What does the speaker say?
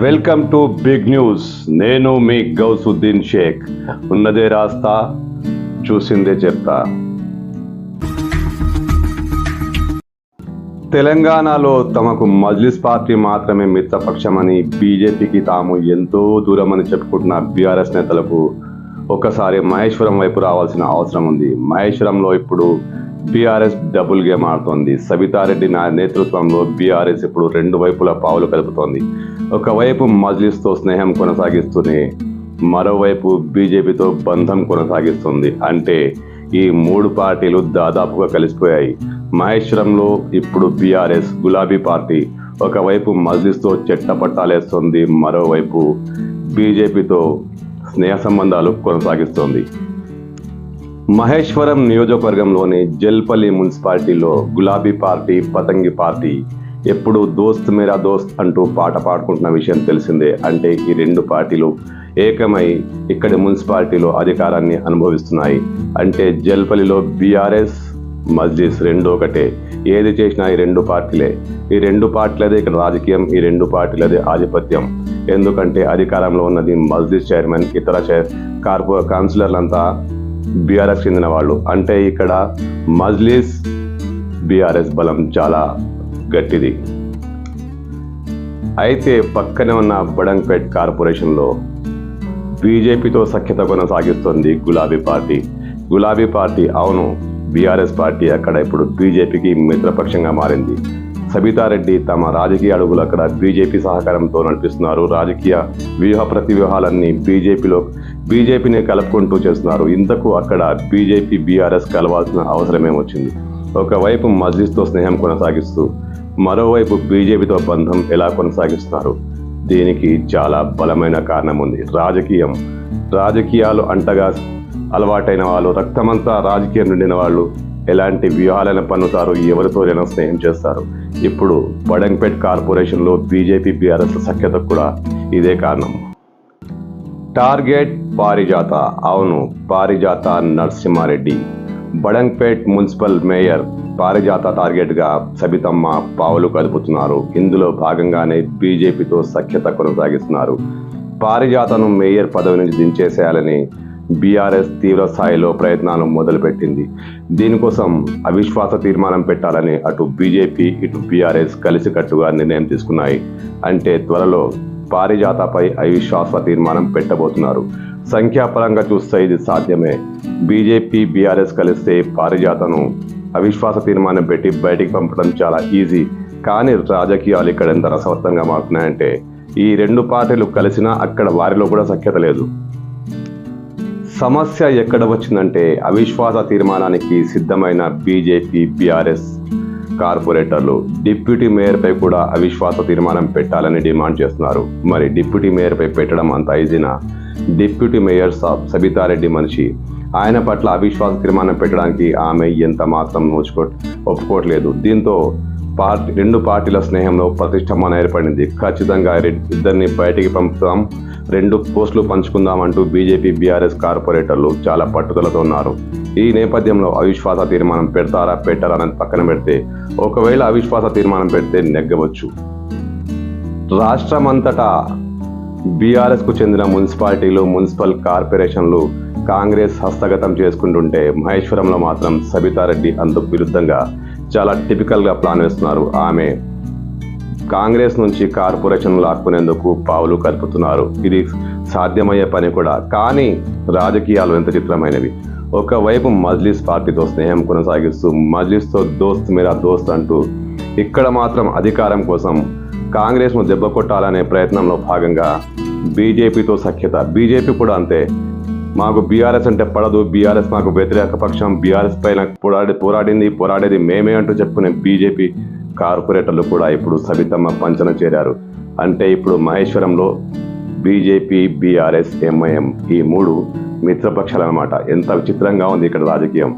Welcome to big news. నేను మీ గౌసుద్దీన్ షేక్. ఉన్నదే రాస్తా, చూసిందే చెప్తా. తెలంగాణలో తమకు మజ్లిస్ పార్టీ మాత్రమే మిత్రపక్షమని, బీజేపీకి తాము ఎంతో దూరమని చెప్పుకుంటున్న బీఆర్ఎస్ నేతలకు ఒకసారి మహేశ్వరం వైపు రావాల్సిన అవసరం ఉంది. మహేశ్వరంలో ఇప్పుడు బీఆర్ఎస్ డబుల్ గేమ్ ఆడుతోంది. సబితారెడ్డి నేతృత్వంలో బీఆర్ఎస్ ఇప్పుడు రెండు వైపుల పావులు కలుపుతోంది. ఒకవైపు మజ్లిస్తో స్నేహం కొనసాగిస్తూనే మరోవైపు బీజేపీతో బంధం కొనసాగిస్తుంది. అంటే ఈ మూడు పార్టీలు దాదాపుగా కలిసిపోయాయి. మహేశ్వరంలో ఇప్పుడు బీఆర్ఎస్ గులాబీ పార్టీ ఒకవైపు మజ్లిస్తో చెట్టపట్టాలేస్తుంది, మరోవైపు బీజేపీతో స్నేహ సంబంధాలు కొనసాగిస్తోంది. మహేశ్వరం నియోజకవర్గంలోని జల్పల్లి మున్సిపాలిటీలో గులాబీ పార్టీ, పతంగి పార్టీ ఎప్పుడు దోస్త్ మేరా దోస్త్ అంటూ పాట పాడుకుంటున్న విషయం తెలిసిందే. అంటే ఈ రెండు పార్టీలు ఏకమై ఇక్కడి మున్సిపాలిటీలో అధికారాన్ని అనుభవిస్తున్నాయి. అంటే జల్పల్లిలో బీఆర్ఎస్, మజ్లిస్ రెండు ఒకటే. ఏది చేసినా ఈ రెండు పార్టీలే. ఈ రెండు పార్టీలదే ఇక్కడ రాజకీయం, ఈ రెండు పార్టీలదే ఆధిపత్యం. ఎందుకంటే అధికారంలో ఉన్నది మజ్లిస్ చైర్మన్, ఇతర కౌన్సిలర్లంతా బీఆర్ఎస్ చెందిన వాళ్ళు. అంటే ఇక్కడ మజ్లిస్ బీఆర్ఎస్ బలం చాలా గట్టిది. అయితే పక్కనే ఉన్న బడంగ్పేట్ కార్పొరేషన్లో బీజేపీతో సఖ్యత కొనసాగిస్తుంది గులాబీ పార్టీ. గులాబీ పార్టీ అవును, బీఆర్ఎస్ పార్టీ అక్కడ ఇప్పుడు బీజేపీకి మిత్రపక్షంగా మారింది. సబితారెడ్డి తమ రాజకీయ అడుగులు అక్కడ బీజేపీ సహకారంతో నడిపిస్తున్నారు. రాజకీయ ప్రతివ్యూహాలన్నీ బీజేపీని కలుపుకుంటూ చేస్తున్నారు. ఇంతకు అక్కడ బీజేపీ బీఆర్ఎస్ కలవాల్సిన అవసరమేమొచ్చింది? ఒకవైపు మజ్లిస్తో స్నేహం కొనసాగిస్తూ మరోవైపు బీజేపీతో బంధం ఎలా కొనసాగిస్తున్నారు? దీనికి చాలా బలమైన కారణం ఉంది. రాజకీయాలు అంటగా అలవాటైన వాళ్ళు, రక్తమంతా రాజకీయం నిండిన వాళ్ళు ఎలాంటి వ్యూహాలను పన్నుతారు, ఎవరితోనైనా స్నేహం చేస్తారు. ఇప్పుడు బడంగ్పేట్ కార్పొరేషన్లో బీజేపీ బీఆర్ఎస్ సఖ్యతకు కూడా ఇదే కారణం. టార్గెట్ పారిజాత. అవును, పారిజాత నరసింహారెడ్డి. బడంగ్పేట్ మున్సిపల్ మేయర్ పారిజాత టార్గెట్గా సబితమ్మ పావులు కలుపుతున్నారు. ఇందులో భాగంగానే బీజేపీతో సఖ్యత కొనసాగిస్తున్నారు. పారిజాతను మేయర్ పదవి నుంచి దించేసేయాలని బీఆర్ఎస్ తీవ్ర స్థాయిలో ప్రయత్నాలు మొదలుపెట్టింది. దీనికోసం అవిశ్వాస తీర్మానం పెట్టాలని అటు బీజేపీ, ఇటు బీఆర్ఎస్ కలిసికట్టుగా నిర్ణయం తీసుకున్నాయి. అంటే త్వరలో పారిజాతపై అవిశ్వాస తీర్మానం పెట్టబోతున్నారు. సంఖ్యాపరంగా చూస్తే ఇది సాధ్యమే. బీజేపీ, బీఆర్ఎస్ కలిస్తే పారిజాతను అవిశ్వాస తీర్మానం పెట్టి బయటికి పంపడం చాలా ఈజీ. కానీ రాజకీయాలు ఇక్కడ ఎంత రసవత్తంగా మారుతున్నాయంటే ఈ రెండు పార్టీలు కలిసినా అక్కడ వారిలో కూడా సఖ్యత లేదు. సమస్య ఎక్కడ వచ్చిందంటే అవిశ్వాస తీర్మానానికి సిద్ధమైన బీజేపీ, బీఆర్ఎస్ కార్పొరేటర్లు డిప్యూటీ మేయర్పై కూడా అవిశ్వాస తీర్మానం పెట్టాలని డిమాండ్ చేస్తున్నారు. మరి డిప్యూటీ మేయర్పై పెట్టడం అంత ఈజీనా? డిప్యూటీ మేయర్ సబితారెడ్డి మనిషి. ఆయన పట్ల అవిశ్వాస తీర్మానం పెట్టడానికి ఆమె ఎంత మాత్రం ఒప్పుకోవట్లేదు. దీంతో రెండు పార్టీల స్నేహంలో ప్రతిష్టంభన ఏర్పడింది. ఖచ్చితంగా ఇద్దరిని బయటికి పంపుతాం, రెండు పోస్టులు పంచుకుందాం అంటూ బీజేపీ, బీఆర్ఎస్ కార్పొరేటర్లు చాలా పట్టుదలతో ఉన్నారు. ఈ నేపథ్యంలో అవిశ్వాస తీర్మానం పెట్టారా అనేది పక్కన పెడితే, ఒకవేళ అవిశ్వాస తీర్మానం పెడితే నెగ్గవచ్చు. రాష్ట్రమంతటా బీఆర్ఎస్కు చెందిన మున్సిపాలిటీలు, మున్సిపల్ కార్పొరేషన్లు కాంగ్రెస్ హస్తగతం చేసుకుంటుంటే మహేశ్వరంలో మాత్రం సబితారెడ్డి అందుకు విరుద్ధంగా చాలా టిపికల్గా ప్లాన్ వేస్తున్నారు. ఆమె కాంగ్రెస్ నుంచి కార్పొరేషన్ లాక్కునేందుకు పావులు కలుపుతున్నారు. ఇది సాధ్యమయ్యే పని కూడా. కానీ రాజకీయాలు ఎంత చిత్రమైనవి. ఒకవైపు మజ్లిస్ పార్టీతో స్నేహం కొనసాగిస్తూ మజ్లిస్తో దోస్త్ మేరా దోస్త్ అంటూ ఇక్కడ మాత్రం అధికారం కోసం కాంగ్రెస్ను దెబ్బ కొట్టాలనే ప్రయత్నంలో భాగంగా బీజేపీతో సఖ్యత. బీజేపీ కూడా అంతే. మాకు బీఆర్ఎస్ అంటే పడదు, బీఆర్ఎస్ మాకు వ్యతిరేక పక్షం, బీఆర్ఎస్ పైన పోరాడేది మేమే అంటూ చెప్పుకునే బీజేపీ కార్పొరేటర్లు కూడా ఇప్పుడు సబితమ్మ పంచన చేరారు. అంటే ఇప్పుడు మహేశ్వరంలో బీజేపీ, బీఆర్ఎస్, ఎంఐఎం ఈ మూడు మిత్రపక్షాలు అన్నమాట. ఎంత విచిత్రంగా ఉంది ఇక్కడ రాజకీయం.